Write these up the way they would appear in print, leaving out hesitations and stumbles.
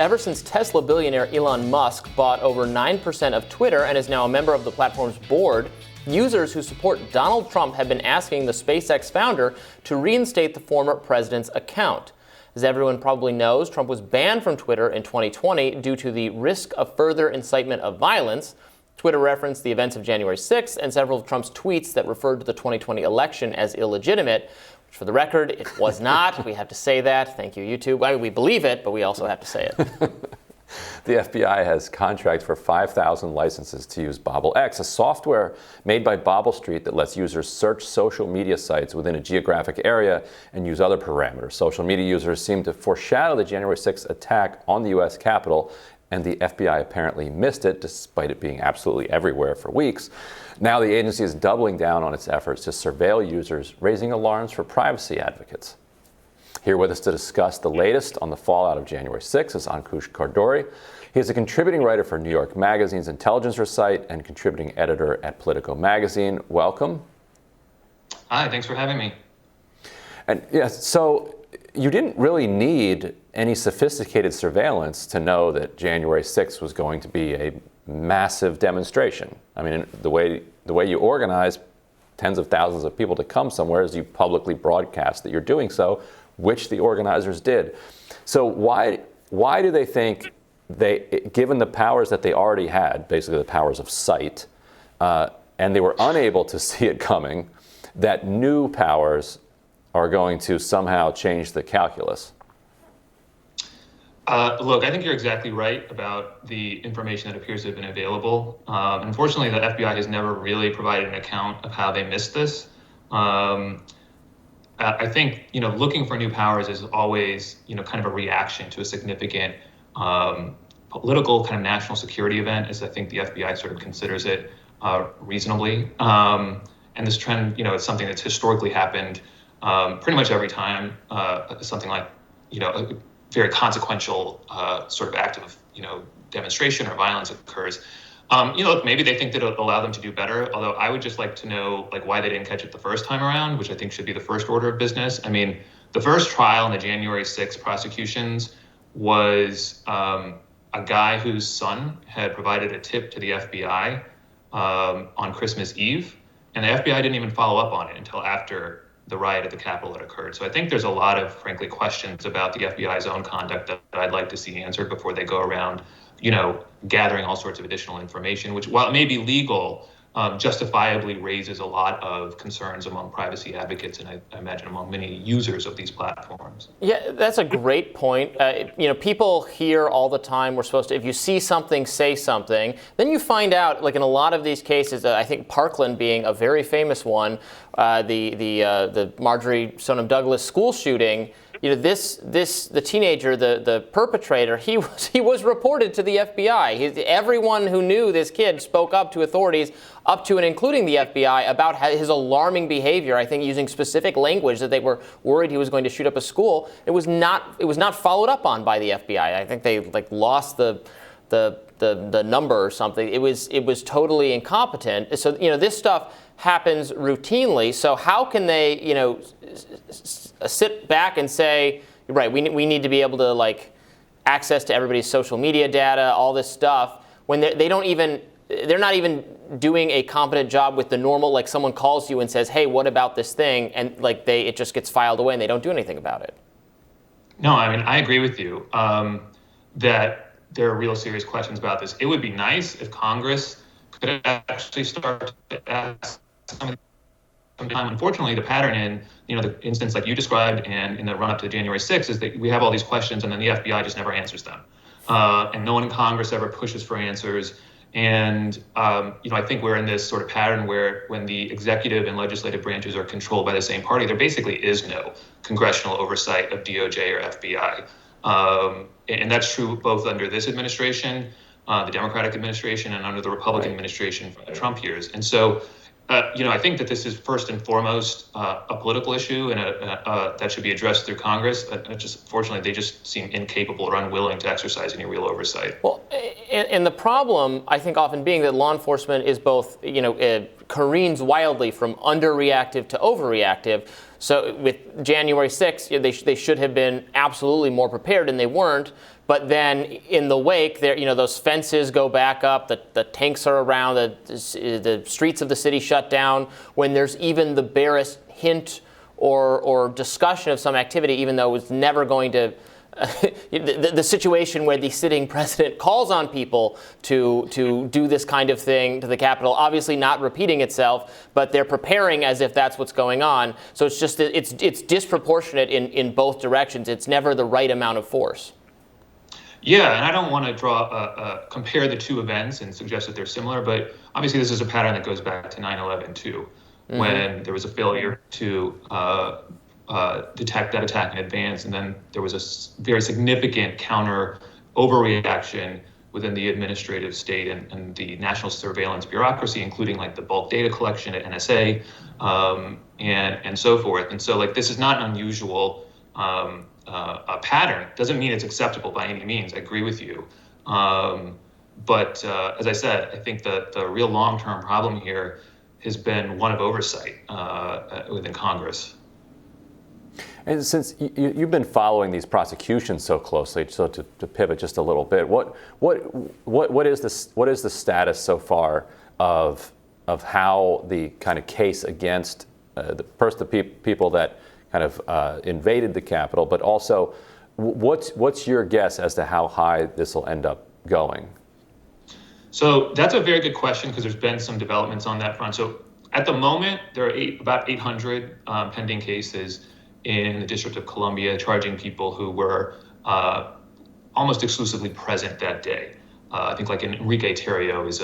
ever since Tesla billionaire Elon Musk bought over 9% of Twitter and is now a member of the platform's board, users who support Donald Trump have been asking the SpaceX founder to reinstate the former president's account. As everyone probably knows, Trump was banned from Twitter in 2020 due to the risk of further incitement of violence. Twitter referenced the events of January 6th and several of Trump's tweets that referred to the 2020 election as illegitimate. For the record, it was not. We have to say that. Thank you, YouTube. I mean, we believe it, but we also have to say it. The FBI has contracts for 5,000 licenses to use BobbleX, a software made by Bobble Street that lets users search social media sites within a geographic area and use other parameters. Social media users seem to foreshadow the January 6th attack on the U.S. Capitol, and the FBI apparently missed it, despite it being absolutely everywhere for weeks. Now the agency is doubling down on its efforts to surveil users, raising alarms for privacy advocates. Here with us to discuss the latest on the fallout of January 6th is Ankush Khardori. He is a contributing writer for New York Magazine's Intelligence site and contributing editor at Politico Magazine. Welcome. Hi, thanks for having me. And yes, so you didn't really need any sophisticated surveillance to know that January 6th was going to be a massive demonstration. I mean, the way you organize tens of thousands of people to come somewhere is you publicly broadcast that you're doing so, which the organizers did. So why do they think given the powers that they already had, basically the powers of sight, and they were unable to see it coming, that new powers are going to somehow change the calculus? Look, I think you're exactly right about the information that appears to have been available. Unfortunately, the FBI has never really provided an account of how they missed this. I think, looking for new powers is always, kind of a reaction to a significant political kind of national security event, as I think the FBI sort of considers it reasonably. And this trend, it's something that's historically happened pretty much every time something like, a very consequential sort of act of, demonstration or violence occurs. Look, maybe they think that it'll allow them to do better, although I would just like to know why they didn't catch it the first time around, which I think should be the first order of business. I mean, the first trial in the January 6th prosecutions was a guy whose son had provided a tip to the FBI on Christmas Eve, and the FBI didn't even follow up on it until after the riot at the Capitol had occurred. So I think there's a lot of, frankly, questions about the FBI's own conduct that I'd like to see answered before they go around, gathering all sorts of additional information, which, while it may be legal, justifiably raises a lot of concerns among privacy advocates and I imagine among many users of these platforms. Yeah, that's a great point. People hear all the time we're supposed to, if you see something, say something. Then you find out, like in a lot of these cases, I think Parkland being a very famous one, the Marjorie Stoneman Douglas school shooting. The teenager, the perpetrator, he was reported to the FBI. Everyone who knew this kid spoke up to authorities, up to and including the FBI, about his alarming behavior. I think using specific language that they were worried he was going to shoot up a school. It was not followed up on by the FBI. I think they lost the number or something. It was totally incompetent. So this stuff happens routinely. So how can they sit back and say, right, we need to be able to access to everybody's social media data, all this stuff, when they're not even doing a competent job with the normal, someone calls you and says, hey, what about this thing? And it just gets filed away and they don't do anything about it. No, I mean, I agree with you that there are real serious questions about this. It would be nice if Congress could actually start to ask some time. Unfortunately, the pattern in the instance like you described and in the run-up to January 6th is that we have all these questions and then the FBI just never answers them. And no one in Congress ever pushes for answers. And, I think we're in this sort of pattern where when the executive and legislative branches are controlled by the same party, there basically is no congressional oversight of DOJ or FBI. And that's true both under this administration, the Democratic administration, and under the Republican administration from the Trump years. And so, I think that this is first and foremost a political issue and that should be addressed through Congress. Fortunately, they just seem incapable or unwilling to exercise any real oversight. Well, and the problem, I think, often being that law enforcement is both, careens wildly from underreactive to overreactive. So with January 6th, they should have been absolutely more prepared, and they weren't. but then in the wake, there, those fences go back up, the tanks are around, the streets of the city shut down. When there's even the barest hint or discussion of some activity, even though it's never going to. The situation where the sitting president calls on people to do this kind of thing to the Capitol, obviously not repeating itself, but they're preparing as if that's what's going on. So it's disproportionate in both directions. It's never the right amount of force. Yeah, and I don't want to compare the two events and suggest that they're similar, but obviously this is a pattern that goes back to 9/11 too, when there was a failure to detect that attack in advance, and then there was a very significant counter overreaction within the administrative state and the national surveillance bureaucracy, including like the bulk data collection at NSA and so forth. And so like this is not an unusual pattern. Doesn't mean it's acceptable by any means. I agree with you. But as I said, I think the real long-term problem here has been one of oversight within Congress. And since you've been following these prosecutions so closely, so to pivot just a little bit, what is the status so far of how the kind of case against the people that kind of invaded the Capitol, but also what's your guess as to how high this will end up going? So that's a very good question because there's been some developments on that front. So at the moment, there are about 800 pending cases in the District of Columbia charging people who were almost exclusively present that day. I think like Enrique Tarrio is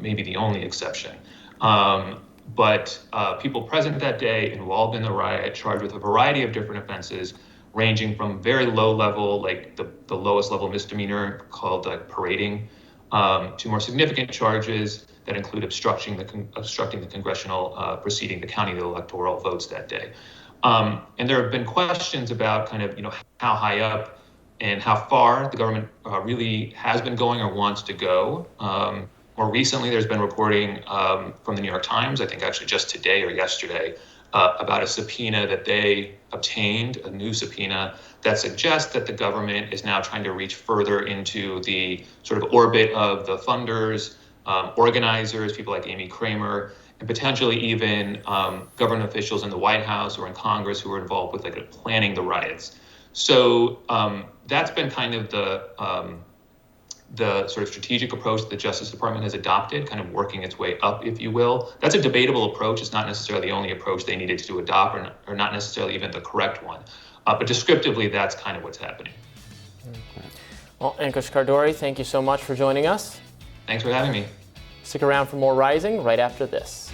maybe the only exception. But people present that day involved in the riot, charged with a variety of different offenses, ranging from very low level, like the lowest level misdemeanor called parading, to more significant charges that include obstructing the congressional proceeding, the counting of the electoral votes that day. And there have been questions about kind of, how high up and how far the government really has been going or wants to go. More recently, there's been reporting from the New York Times, I think actually just today or yesterday, about a subpoena that they obtained, a new subpoena that suggests that the government is now trying to reach further into the sort of orbit of the funders, organizers, people like Amy Kramer, and potentially even government officials in the White House or in Congress who were involved with like planning the riots. So that's been kind of the sort of strategic approach that the Justice Department has adopted, kind of working its way up, if you will. That's a debatable approach. It's not necessarily the only approach they needed to adopt, or not necessarily even the correct one. But descriptively, that's kind of what's happening. Well, Ankush Khardori, thank you so much for joining us. Thanks for having me. Stick around for more Rising right after this.